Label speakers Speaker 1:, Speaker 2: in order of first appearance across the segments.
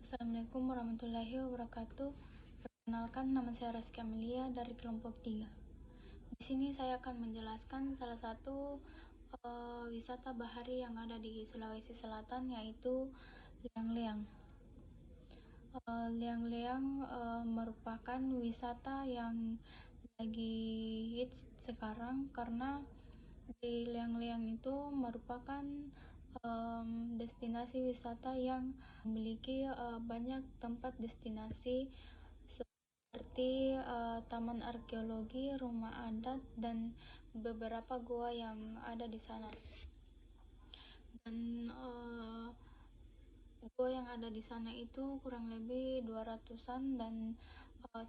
Speaker 1: Assalamualaikum warahmatullahi wabarakatuh. Perkenalkan, nama saya Rizky Amelia dari kelompok 3. Di sini saya akan menjelaskan salah satu wisata bahari yang ada di Sulawesi Selatan, yaitu Liang-Liang. Liang-Liang merupakan wisata yang lagi hits sekarang karena di Liang-Liang itu merupakan destinasi wisata yang memiliki banyak tempat destinasi seperti taman arkeologi, rumah adat, dan beberapa gua yang ada di sana. Dan gua yang ada di sana itu kurang lebih 200-an, dan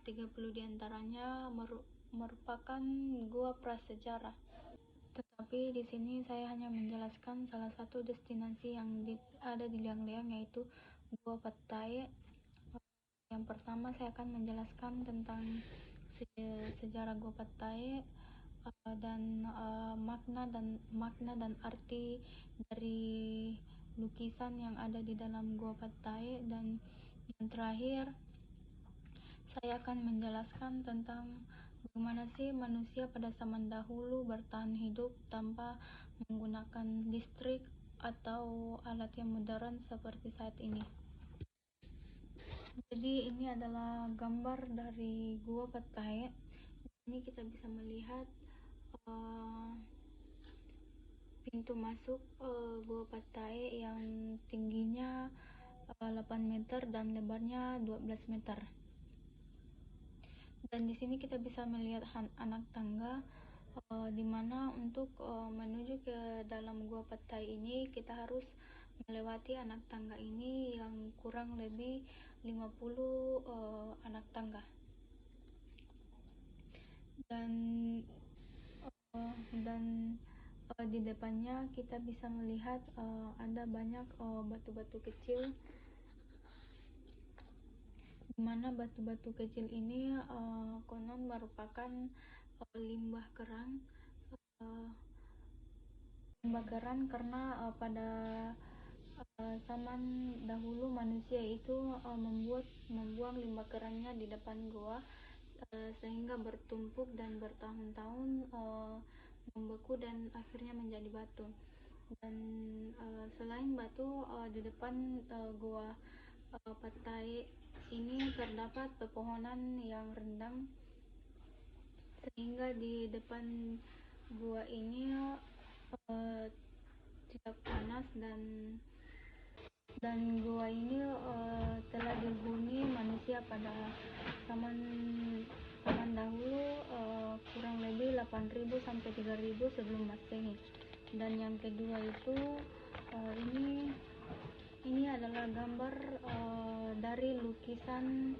Speaker 1: 30 diantaranya merupakan gua prasejarah. Tetapi di sini saya hanya menjelaskan salah satu destinasi yang ada di Liang-Liang, yaitu Gua Petahe. Yang pertama saya akan menjelaskan tentang sejarah Gua Petahe dan makna dan arti dari lukisan yang ada di dalam Gua Petahe, dan yang terakhir saya akan menjelaskan tentang bagaimana sih manusia pada zaman dahulu bertahan hidup tanpa menggunakan listrik atau alat yang modern seperti saat ini. Jadi ini adalah gambar dari Gua Petahe. Ini kita bisa melihat pintu masuk Gua Petahe yang tingginya 8 meter dan lebarnya 12 meter. Dan di sini kita bisa melihat anak tangga, di mana untuk menuju ke dalam Gua Petahe ini kita harus melewati anak tangga ini yang kurang lebih 50 anak tangga. Dan di depannya kita bisa melihat ada banyak batu-batu kecil, di mana batu-batu kecil ini konon merupakan limbah kerang karena pada zaman dahulu manusia itu membuang limbah kerangnya di depan gua, sehingga bertumpuk dan bertahun-tahun membeku dan akhirnya menjadi batu. Dan selain batu, di depan Gua Petahe ini terdapat pepohonan yang rindang, sehingga di depan gua ini tidak panas, dan gua ini telah dihuni manusia pada zaman dahulu, kurang lebih 8.000 sampai 3.000 sebelum Masehi. Dan yang kedua itu ini adalah gambar dari lukisan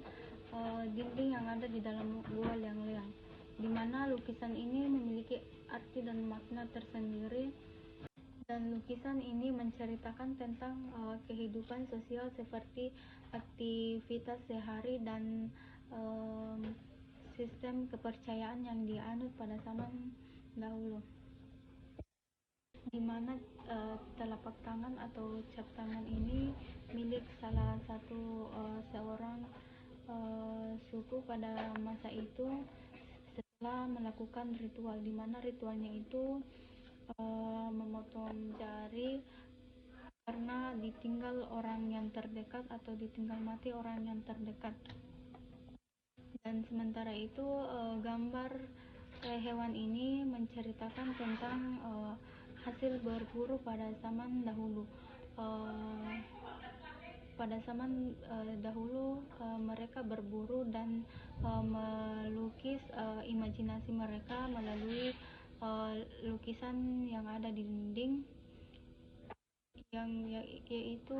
Speaker 1: dinding yang ada di dalam Gua Liang-Liang, di mana lukisan ini memiliki arti dan makna tersendiri. Dan lukisan ini menceritakan tentang kehidupan sosial seperti aktivitas sehari dan sistem kepercayaan yang dianut pada zaman dahulu, di mana telapak tangan atau cap tangan ini milik salah satu seorang suku pada masa itu setelah melakukan ritual, di mana ritualnya itu memotong jari karena ditinggal orang yang terdekat atau ditinggal mati orang yang terdekat. Dan sementara itu gambar hewan ini menceritakan tentang hasil berburu pada zaman dahulu. Pada zaman dahulu mereka berburu dan melukis imajinasi mereka melalui lukisan yang ada di dinding, yaitu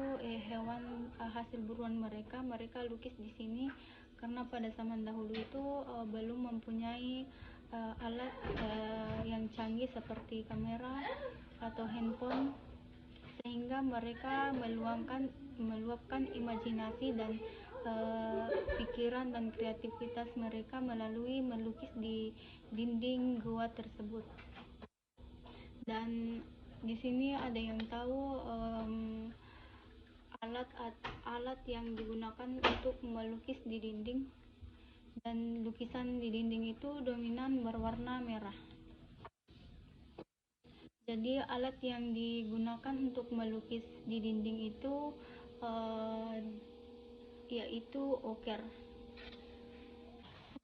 Speaker 1: hewan hasil buruan mereka lukis di sini, karena pada zaman dahulu itu belum mempunyai alat yang canggih seperti kamera atau handphone, sehingga mereka meluapkan imajinasi dan pikiran dan kreativitas mereka melalui melukis di dinding gua tersebut. Dan di sini ada yang tahu alat yang digunakan untuk melukis di dinding, dan lukisan di dinding itu dominan berwarna merah. Jadi alat yang digunakan untuk melukis di dinding itu yaitu oker.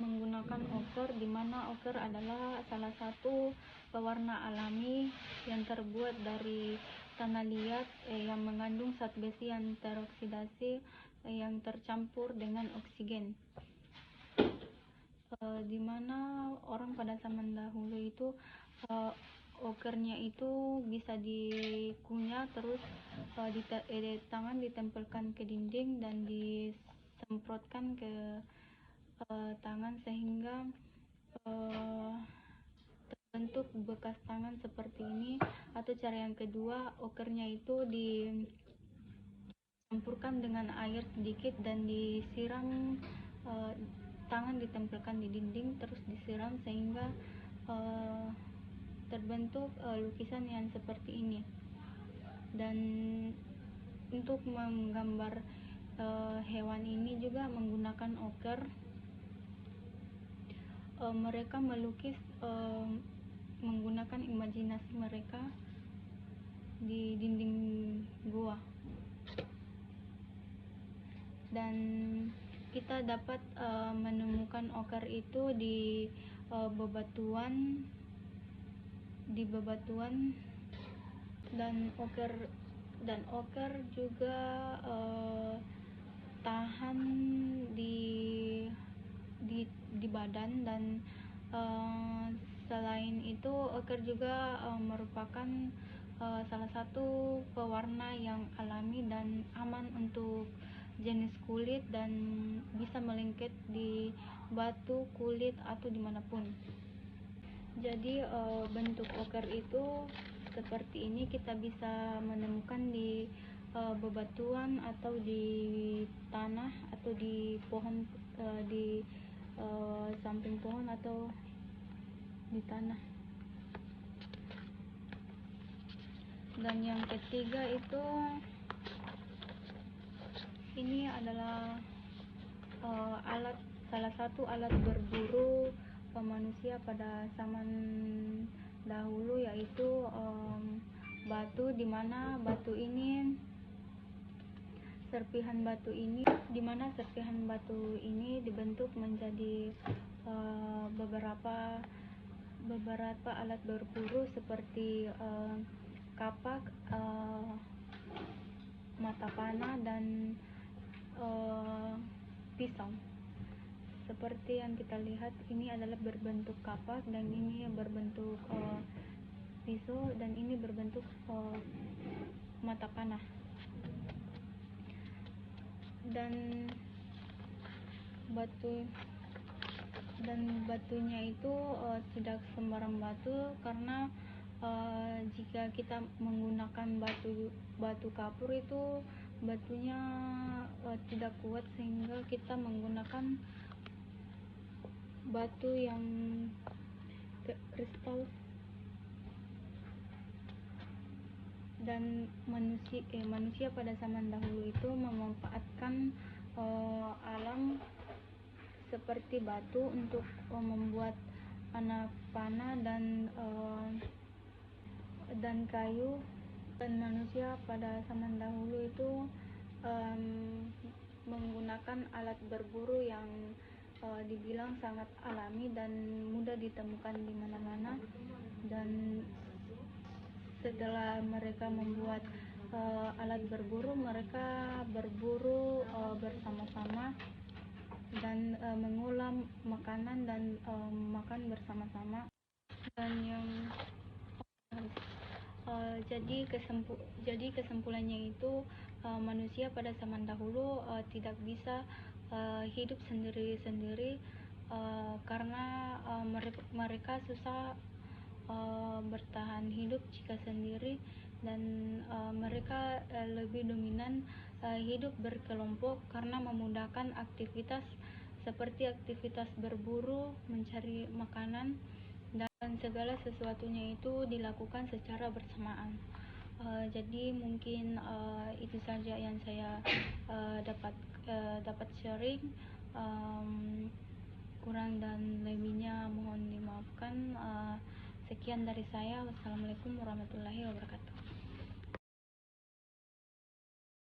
Speaker 1: Menggunakan oker, di mana oker adalah salah satu pewarna alami yang terbuat dari tanah liat yang mengandung zat besi yang teroksidasi yang tercampur dengan oksigen. Di mana orang pada zaman dahulu itu okernya itu bisa dikunyah, terus tangan ditempelkan ke dinding dan disemprotkan ke tangan sehingga terbentuk bekas tangan seperti ini. Atau cara yang kedua, okernya itu dicampurkan dengan air sedikit dan disiram, tangan ditempelkan di dinding terus disiram sehingga terbentuk lukisan yang seperti ini. Dan untuk menggambar hewan ini juga menggunakan oker. Mereka melukis menggunakan imajinasi mereka di dinding gua, dan kita dapat menemukan oker itu di bebatuan dan oker juga tahan di badan. Dan selain itu oker juga merupakan salah satu pewarna yang alami dan aman untuk jenis kulit dan bisa melengket di batu, kulit, atau dimanapun. Jadi bentuk oker itu seperti ini, kita bisa menemukan di bebatuan atau di tanah atau di pohon, di samping pohon atau di tanah. Dan yang ketiga itu ini adalah salah satu alat berburu manusia pada zaman dahulu, yaitu batu, di mana serpihan batu ini dibentuk menjadi beberapa alat berburu seperti kapak, mata panah, dan pisau. Seperti yang kita lihat, ini adalah berbentuk kapak, dan ini berbentuk pisau, dan ini berbentuk mata panah. Dan batunya itu tidak sembarang batu, karena jika kita menggunakan batu kapur itu batunya tidak kuat, sehingga kita menggunakan batu yang kristal. Dan manusia pada zaman dahulu itu memanfaatkan alam seperti batu untuk membuat anak panah dan kayu. Dan manusia pada zaman dahulu itu menggunakan alat berburu yang dibilang sangat alami dan mudah ditemukan di mana-mana. Dan setelah mereka membuat alat berburu, mereka berburu bersama-sama dan mengolah makanan dan makan bersama-sama. Dan yang jadi kesimpulannya itu manusia pada zaman dahulu tidak bisa hidup sendiri-sendiri karena mereka susah bertahan hidup jika sendiri, dan mereka lebih dominan hidup berkelompok karena memudahkan aktivitas seperti aktivitas berburu, mencari makanan, dan segala sesuatunya itu dilakukan secara bersamaan. Jadi mungkin itu saja yang saya dapat sharing. Um, Kurang dan lebihnya mohon dimaafkan. Sekian dari saya. Wassalamualaikum warahmatullahi wabarakatuh.